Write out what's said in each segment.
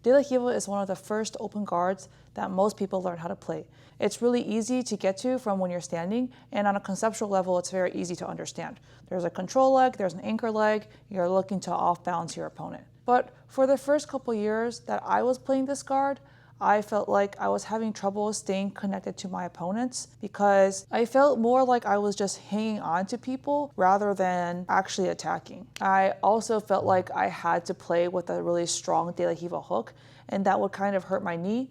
De La Riva is one of the first open guards that most people learn how to play. It's really easy to get to from when you're standing, and on a conceptual level, it's very easy to understand. There's a control leg, there's an anchor leg, you're looking to off-balance your opponent. But for the first couple years that I was playing this guard, I felt like I was having trouble staying connected to my opponents because I felt more like I was just hanging on to people rather than actually attacking. I also felt like I had to play with a really strong De La Riva hook, and that would kind of hurt my knee.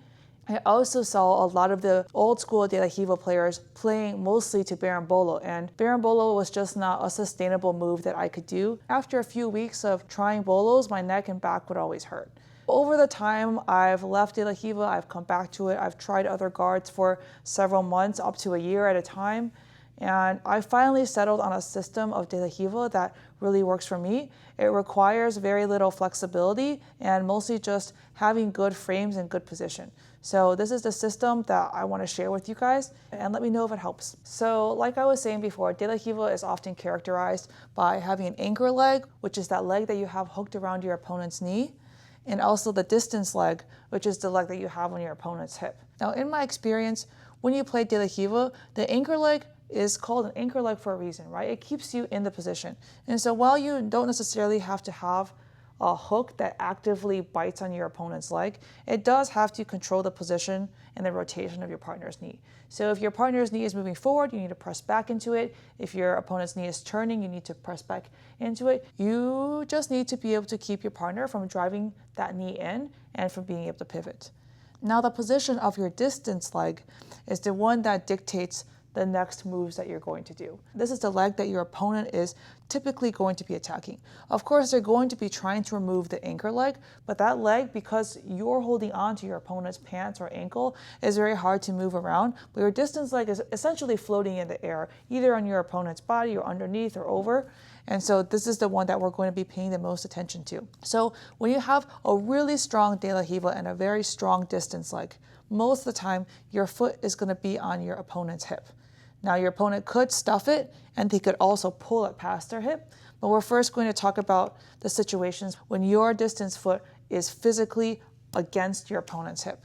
I also saw a lot of the old school De La Riva players playing mostly to berimbolo, and berimbolo was just not a sustainable move that I could do. After a few weeks of trying bolos, my neck and back would always hurt. Over the time, I've left De La Riva, I've come back to it, I've tried other guards for several months, up to a year at a time, and I finally settled on a system of De La Riva that really works for me. It requires very little flexibility and mostly just having good frames and good position. So this is the system that I want to share with you guys, and let me know if it helps. So like I was saying before, De La Riva is often characterized by having an anchor leg, which is that leg that you have hooked around your opponent's knee, and also the distance leg, which is the leg that you have on your opponent's hip. Now, in my experience, when you play De La Riva, the anchor leg is called an anchor leg for a reason, right? It keeps you in the position. And so while you don't necessarily have to have a hook that actively bites on your opponent's leg, it does have to control the position and the rotation of your partner's knee. So if your partner's knee is moving forward, you need to press back into it. If your opponent's knee is turning, you need to press back into it. You just need to be able to keep your partner from driving that knee in and from being able to pivot. Now, the position of your distance leg is the one that dictates the next moves that you're going to do. This is the leg that your opponent is typically going to be attacking. Of course, they're going to be trying to remove the anchor leg, but that leg, because you're holding on to your opponent's pants or ankle, is very hard to move around. But your distance leg is essentially floating in the air, either on your opponent's body or underneath or over. And so this is the one that we're going to be paying the most attention to. So when you have a really strong De La Riva and a very strong distance leg, most of the time your foot is going to be on your opponent's hip. Now, your opponent could stuff it, and they could also pull it past their hip, but we're first going to talk about the situations when your distance foot is physically against your opponent's hip.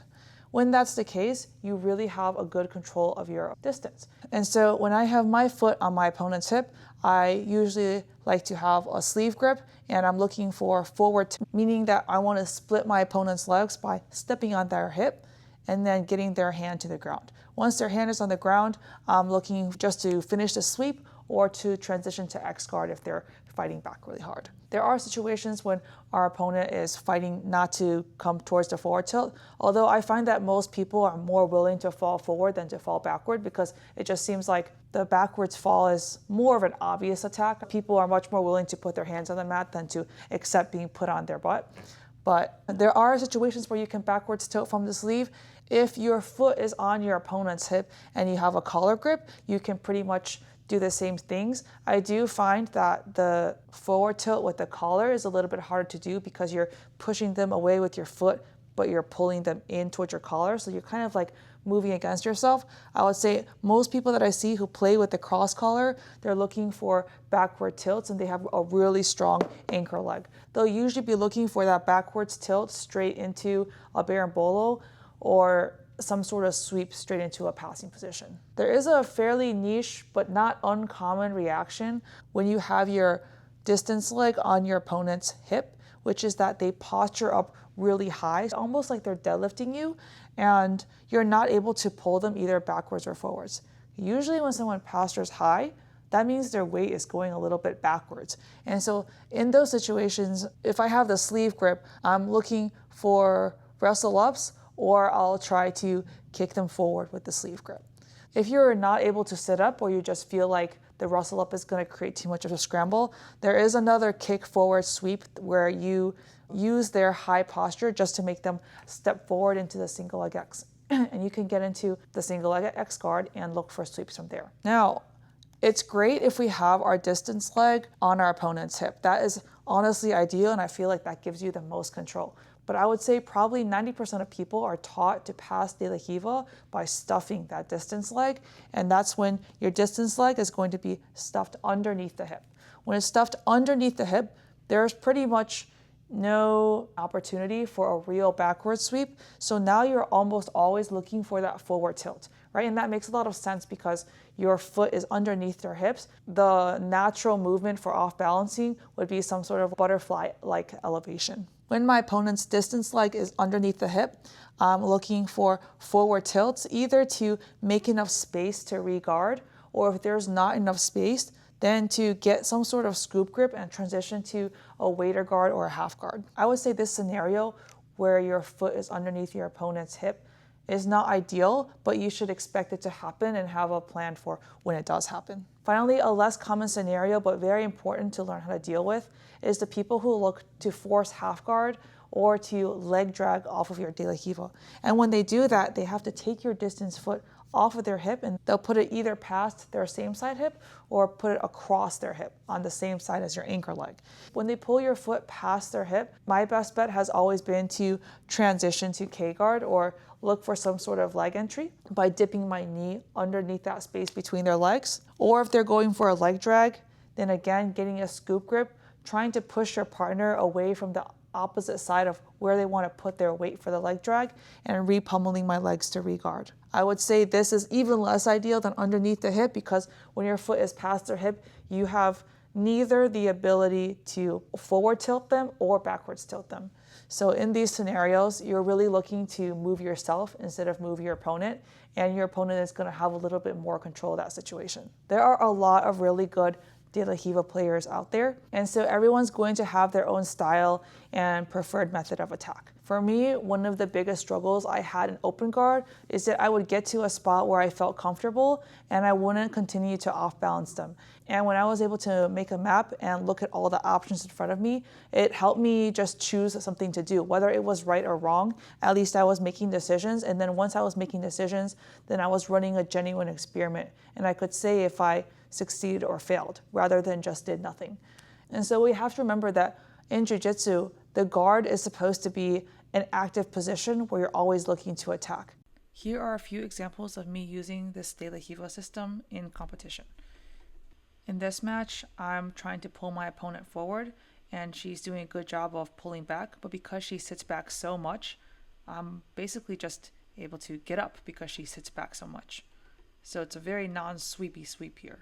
When that's the case, you really have a good control of your distance. And so when I have my foot on my opponent's hip, I usually like to have a sleeve grip, and I'm looking for forward, meaning that I want to split my opponent's legs by stepping on their hip and then getting their hand to the ground. Once their hand is on the ground, I'm looking just to finish the sweep or to transition to X guard if they're fighting back really hard. There are situations when our opponent is fighting not to come towards the forward tilt, although I find that most people are more willing to fall forward than to fall backward because it just seems like the backwards fall is more of an obvious attack. People are much more willing to put their hands on the mat than to accept being put on their butt. But there are situations where you can backwards tilt from the sleeve. If your foot is on your opponent's hip and you have a collar grip, you can pretty much do the same things. I do find that the forward tilt with the collar is a little bit harder to do because you're pushing them away with your foot, but you're pulling them in towards your collar. So you're kind of like moving against yourself. I would say most people that I see who play with the cross collar, they're looking for backward tilts and they have a really strong anchor leg. They'll usually be looking for that backwards tilt straight into a berimbolo or some sort of sweep straight into a passing position. There is a fairly niche but not uncommon reaction when you have your distance leg on your opponent's hip, which is that they posture up really high, almost like they're deadlifting you, and you're not able to pull them either backwards or forwards. Usually when someone postures high, that means their weight is going a little bit backwards. And so in those situations, if I have the sleeve grip, I'm looking for wrestle ups, or I'll try to kick them forward with the sleeve grip. If you're not able to sit up or you just feel like the wrestle up is going to create too much of a scramble, there is another kick forward sweep where you use their high posture just to make them step forward into the single leg X. And you can get into the single leg X guard and look for sweeps from there. Now, it's great if we have our distance leg on our opponent's hip. That is honestly ideal, and I feel like that gives you the most control. But I would say probably 90% of people are taught to pass De La Riva by stuffing that distance leg, and that's when your distance leg is going to be stuffed underneath the hip. When it's stuffed underneath the hip, there's pretty much no opportunity for a real backward sweep. So now you're almost always looking for that forward tilt, right? And that makes a lot of sense because your foot is underneath your hips. The natural movement for off balancing would be some sort of butterfly-like elevation. When my opponent's distance leg is underneath the hip, I'm looking for forward tilts, either to make enough space to re-guard, or if there's not enough space, then to get some sort of scoop grip and transition to a waiter guard or a half guard. I would say this scenario where your foot is underneath your opponent's hip is not ideal, but you should expect it to happen and have a plan for when it does happen. Finally, a less common scenario, but very important to learn how to deal with, is the people who look to force half guard or to leg drag off of your de la Riva. And when they do that, they have to take your distance foot off of their hip, and they'll put it either past their same side hip or put it across their hip on the same side as your anchor leg. When they pull your foot past their hip, my best bet has always been to transition to K-guard or look for some sort of leg entry by dipping my knee underneath that space between their legs. Or if they're going for a leg drag, then again, getting a scoop grip, trying to push your partner away from the opposite side of where they want to put their weight for the leg drag and re-pummeling my legs to re-guard. I would say this is even less ideal than underneath the hip because when your foot is past their hip, you have neither the ability to forward tilt them or backwards tilt them. So in these scenarios, you're really looking to move yourself instead of move your opponent, and your opponent is going to have a little bit more control of that situation. There are a lot of really good de la Riva players out there, and so everyone's going to have their own style and preferred method of attack. For me, one of the biggest struggles I had in open guard is that I would get to a spot where I felt comfortable and I wouldn't continue to off balance them. And when I was able to make a map and look at all the options in front of me, it helped me just choose something to do. Whether it was right or wrong, at least I was making decisions. And then once I was making decisions, then I was running a genuine experiment. And I could say if I succeeded or failed, rather than just did nothing. And so we have to remember that in jiu-jitsu, the guard is supposed to be an active position where you're always looking to attack. Here are a few examples of me using this de la Riva system in competition. In this match, I'm trying to pull my opponent forward, and she's doing a good job of pulling back, but because she sits back so much, I'm basically just able to get up because she sits back so much. So it's a very non-sweepy sweep here.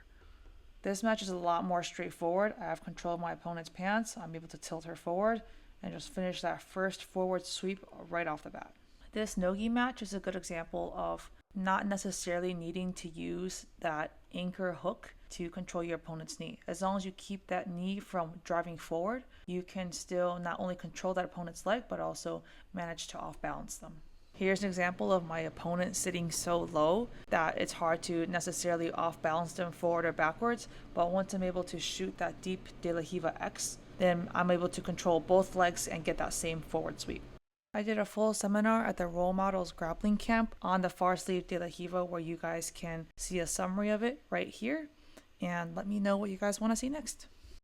This match is a lot more straightforward. I have control of my opponent's pants. I'm able to tilt her forward and just finish that first forward sweep right off the bat. This no-gi match is a good example of not necessarily needing to use that anchor hook to control your opponent's knee. As long as you keep that knee from driving forward, you can still not only control that opponent's leg, but also manage to off-balance them. Here's an example of my opponent sitting so low that it's hard to necessarily off-balance them forward or backwards, but once I'm able to shoot that deep de la Riva X, then I'm able to control both legs and get that same forward sweep. I did a full seminar at the Role Models Grappling Camp on the far sleeve de la Riva where you guys can see a summary of it right here, and let me know what you guys want to see next.